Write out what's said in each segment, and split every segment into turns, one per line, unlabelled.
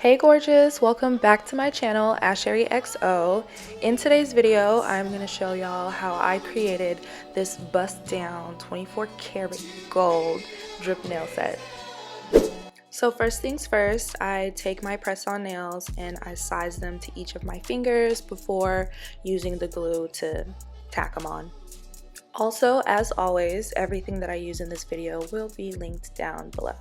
Hey gorgeous, welcome back to my channel, Ashery XO. In today's video, I'm going to show y'all how I created this bust down 24 karat gold drip nail set. So first things first, I take my press-on nails and I size them to each of my fingers before using the glue to tack them on. Also, as always, everything that I use in this video will be linked down below.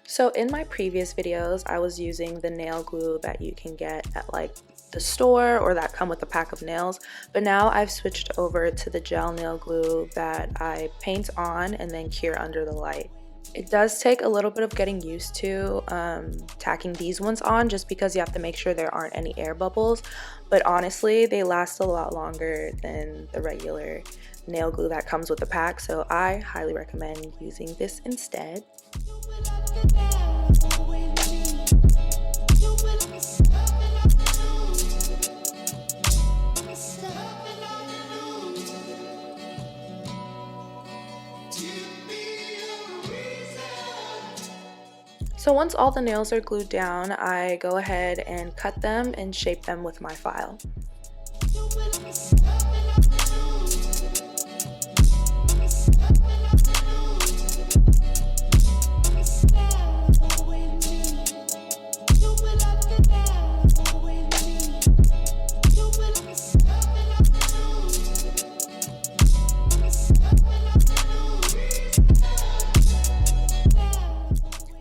So in my previous videos, I was using the nail glue that you can get at like the store or that come with a pack of nails, but now I've switched over to the gel nail glue that I paint on and then cure under the light. It does take a little bit of getting used to tacking these ones on just because you have to make sure there aren't any air bubbles, but honestly they last a lot longer than the regular nail glue that comes with the pack, so I highly recommend using this instead. So once all the nails are glued down, I go ahead and cut them and shape them with my file.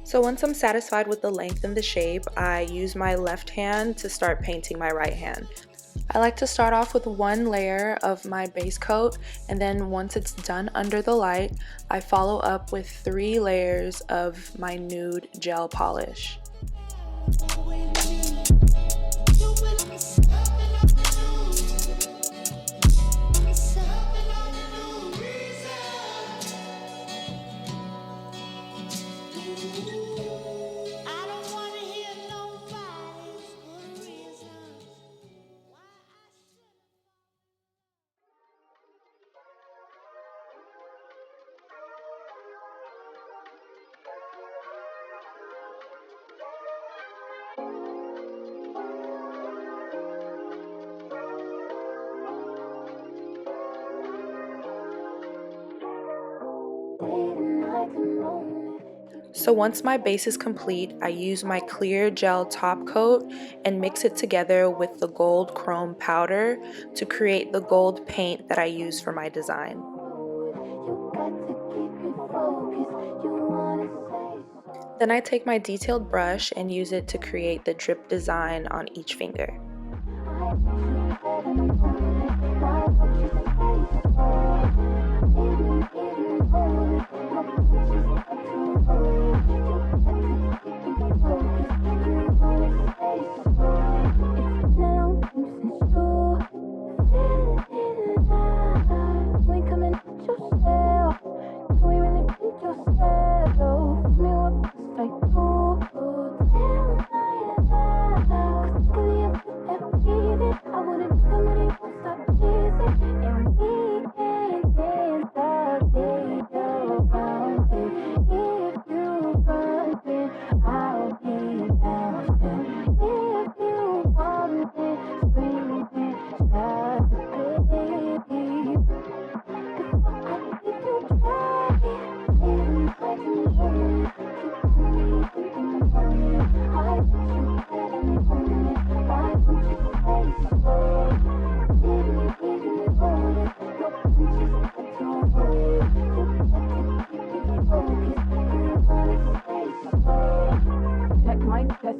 So once I'm satisfied with the length and the shape, I use my left hand to start painting my right hand. I like to start off with one layer of my base coat, and then once it's done under the light, I follow up with 3 layers of my nude gel polish. So once my base is complete, I use my clear gel top coat and mix it together with the gold chrome powder to create the gold paint that I use for my design. Then I take my detailed brush and use it to create the drip design on each finger.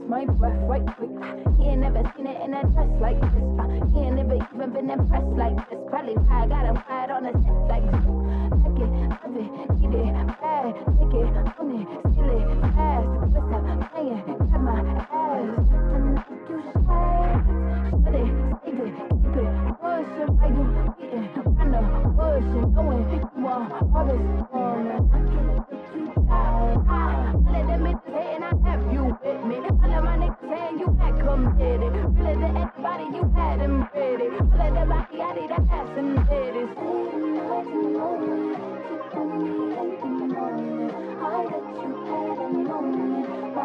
My breath right quick. He ain't never seen it in a dress like this. He ain't never even been impressed like this. Probably why I got him quiet on the set like this. Like it, love it, need it, bad, take it, own it, steal it, fast. What's up, playing, grab my ass. And you shut it, save it, keep it. Push it, why you eating? I know, push it, knowing you want all this morning. I can put you down. All of them bitches hating, I have you with me. All of my niggas saying you had committed. Really to anybody, you had them ready. All of them body, I need a ass and titties. I let you had a moment.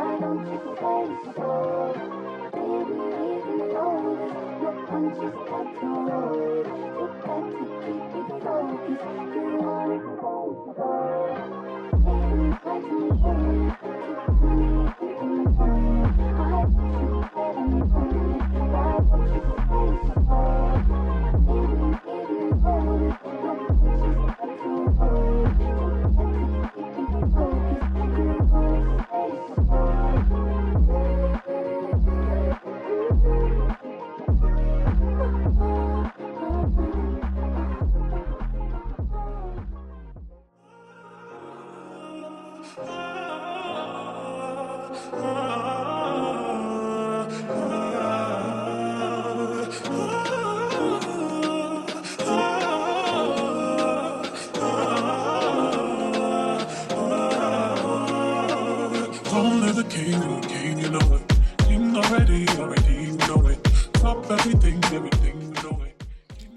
Only the king, you know it. King already, you know it. Top everything, you know it.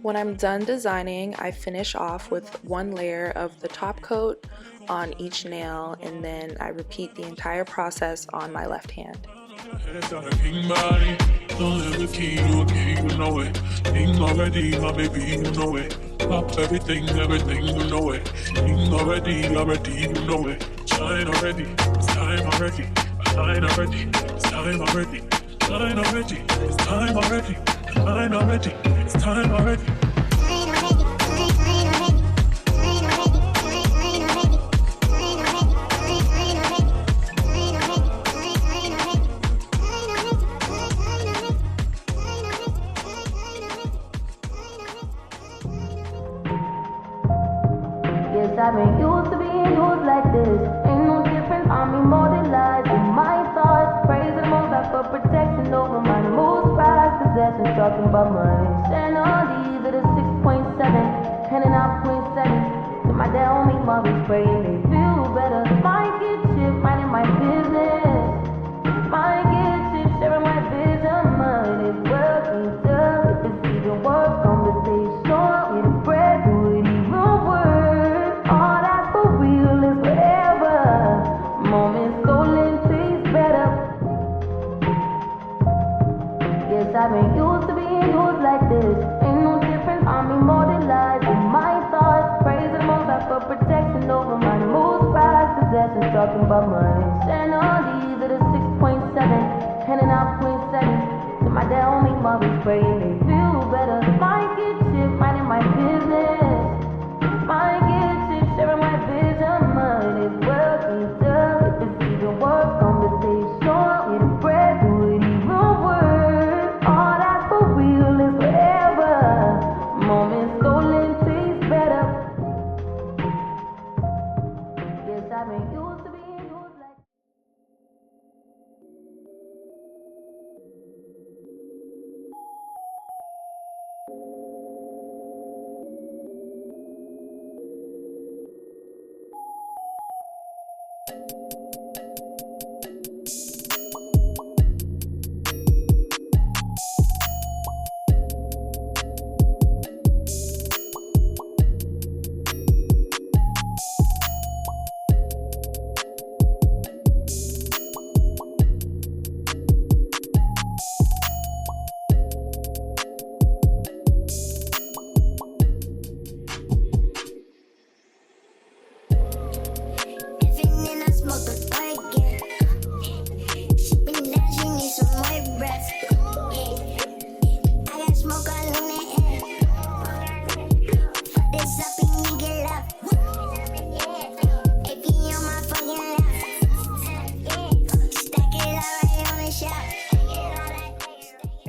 When I'm done designing, I finish off with one layer of the top coat on each nail, and then I repeat the entire process on my left hand.
King body, only the king, you know it. King already, my baby, you know it. Top everything, you know it. King already, you know it. Shine already, it's time already. Shine already, it's time already. Shine already, it's time already. Shine already, it's time already.
Yes, I've been used to being used like this. Ain't no difference on me, more than lies in my thoughts. Praising most out for protection over my most prized possessions. Talking about money. Stand on these at a 6.7, handing out .7s to my dad, homie, mothers praying they feel better. Might get chipped, minding my business. Might get chipped, sharing my vision. Mine is working tough. If it's even worth conversation, with the bread, do it even work. All that's for real is forever. Moments stolen taste better. Yes, I've been used to being used like this. Ain't no difference on me, more than lies in my thoughts. Praising most out for protection over my most prized possessions. Talking about money. Stand on these at a 6.7, handing out .7s to my dad, homie, mothers praying they feel better. Might get chipped, minding my business. Might get chipped, sharing my vision. Mine is working tough. If it's even worth conversation, with the bread, do it even work. All that's for real is forever. Moments stolen taste better. Yes, I've been used to being used like.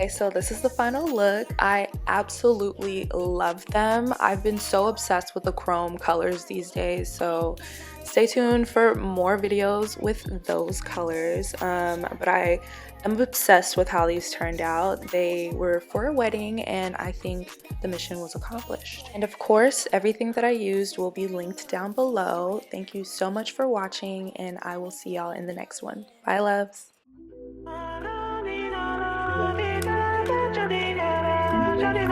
Okay, so this is the final look. I absolutely love them. I've been so obsessed with the chrome colors these days, so stay tuned for more videos with those colors. But I am obsessed with how these turned out. They were for a wedding, and I think the mission was accomplished. And of course, everything that I used will be linked down below. Thank you so much for watching, and I will see y'all in the next one. Bye, loves.
Johnny,